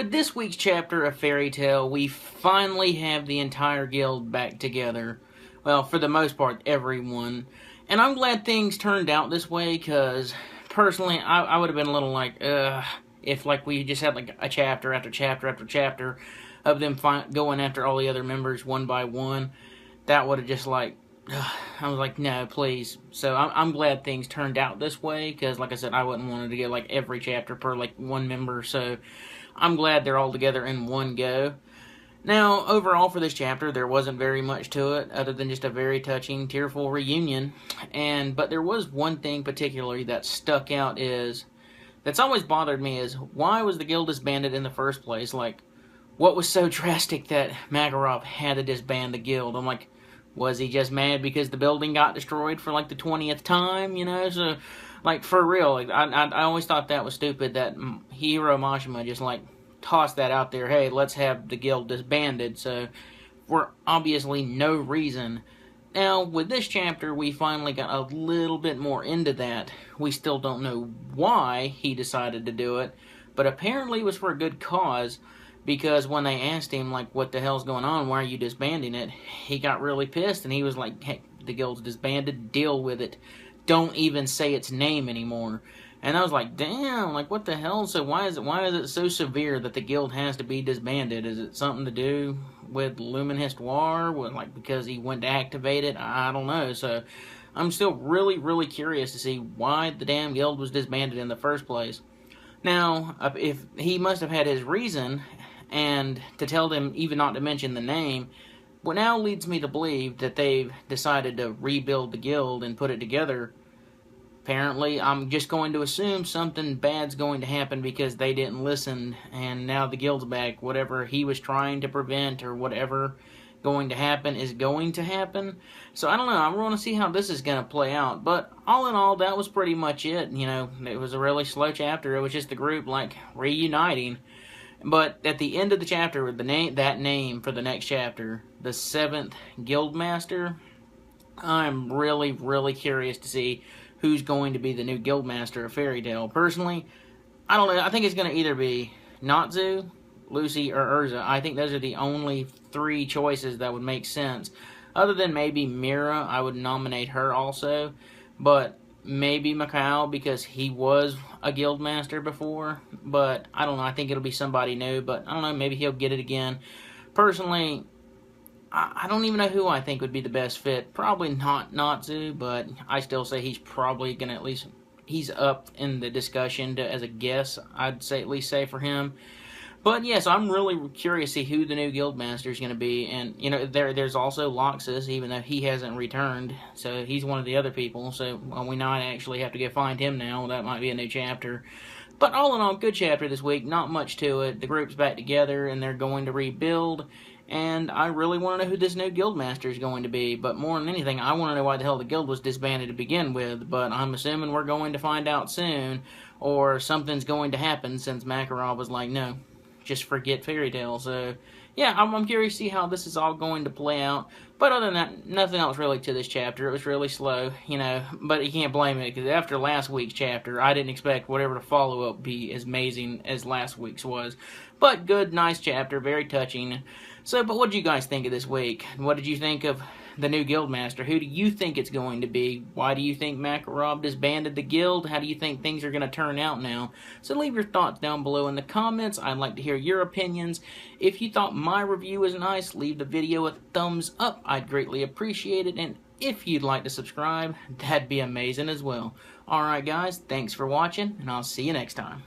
with this week's chapter of Fairy Tail, we finally have the entire guild back together. Well, for the most part, everyone. And I'm glad things turned out this way, because personally, I would have been a little like, if like we just had like a chapter after chapter after chapter of them going after all the other members one by one. That would have just like, I was like, no, please. So I'm glad things turned out this way, because like I said, I wouldn't want to get like every chapter per like one member, so I'm glad they're all together in one go. Now, overall for this chapter, there wasn't very much to it, other than just a very touching, tearful reunion. But there was one thing particularly that stuck out that's always bothered me is, why was the guild disbanded in the first place? Like, what was so drastic that Makarov had to disband the guild? I'm like, was he just mad because the building got destroyed for like the 20th time, you know? So, like, for real, like, I always thought that was stupid that Hiro Mashima just, like, tossed that out there. Hey, let's have the guild disbanded. So, for obviously no reason. Now, with this chapter, we finally got a little bit more into that. We still don't know why he decided to do it, but apparently it was for a good cause. Because when they asked him, like, what the hell's going on, why are you disbanding it, he got really pissed, and he was like, hey, the guild's disbanded, deal with it. Don't even say its name anymore. And I was like, damn, like, what the hell? So why is it so severe that the guild has to be disbanded? Is it something to do with Lumen Histoire? Like, because he went to activate it? I don't know. So I'm still really, really curious to see why the damn guild was disbanded in the first place. Now, if he must have had his reason, and to tell them even not to mention the name, what now leads me to believe that they've decided to rebuild the guild and put it together. Apparently, I'm just going to assume something bad's going to happen because they didn't listen, and now the guild's back. Whatever he was trying to prevent, or whatever going to happen, is going to happen. So I don't know, I want to see how this is going to play out. But all in all, that was pretty much it. You know, it was a really slow chapter. It was just the group, like, reuniting. But at the end of the chapter, with that name for the next chapter, the 7th Guildmaster, I'm really, really curious to see who's going to be the new Guildmaster of Fairy Tail. Personally, I don't know. I think it's going to either be Natsu, Lucy, or Urza. I think those are the only 3 choices that would make sense. Other than maybe Mira, I would nominate her also. But maybe Mikhail, because he was a Guildmaster before. But I don't know, I think it'll be somebody new. But I don't know, maybe he'll get it again. Personally, I don't even know who I think would be the best fit. Probably not Natsu, but I still say he's probably going to at least, he's up in the discussion as a guess, I'd say, at least say for him. But yes, I'm really curious to see who the new Guildmaster is going to be. And, you know, there's also Loxus, even though he hasn't returned. So he's one of the other people. So we might actually have to go find him now. That might be a new chapter. But all in all, good chapter this week. Not much to it. The group's back together and they're going to rebuild. And I really want to know who this new Guildmaster is going to be. But more than anything, I want to know why the hell the guild was disbanded to begin with. But I'm assuming we're going to find out soon. Or something's going to happen, since Makarov was like, no, just forget Fairy Tail. So, yeah, I'm curious to see how this is all going to play out. But other than that, nothing else really to this chapter. It was really slow, you know. But you can't blame it, because after last week's chapter, I didn't expect whatever the follow-up would be as amazing as last week's was. But good, nice chapter, very touching. So, but what did you guys think of this week? What did you think of the new Guildmaster? Who do you think it's going to be? Why do you think Makarov disbanded the guild? How do you think things are going to turn out now? So leave your thoughts down below in the comments. I'd like to hear your opinions. If you thought my review was nice, leave the video a thumbs up. I'd greatly appreciate it. And if you'd like to subscribe, that'd be amazing as well. Alright guys, thanks for watching, and I'll see you next time.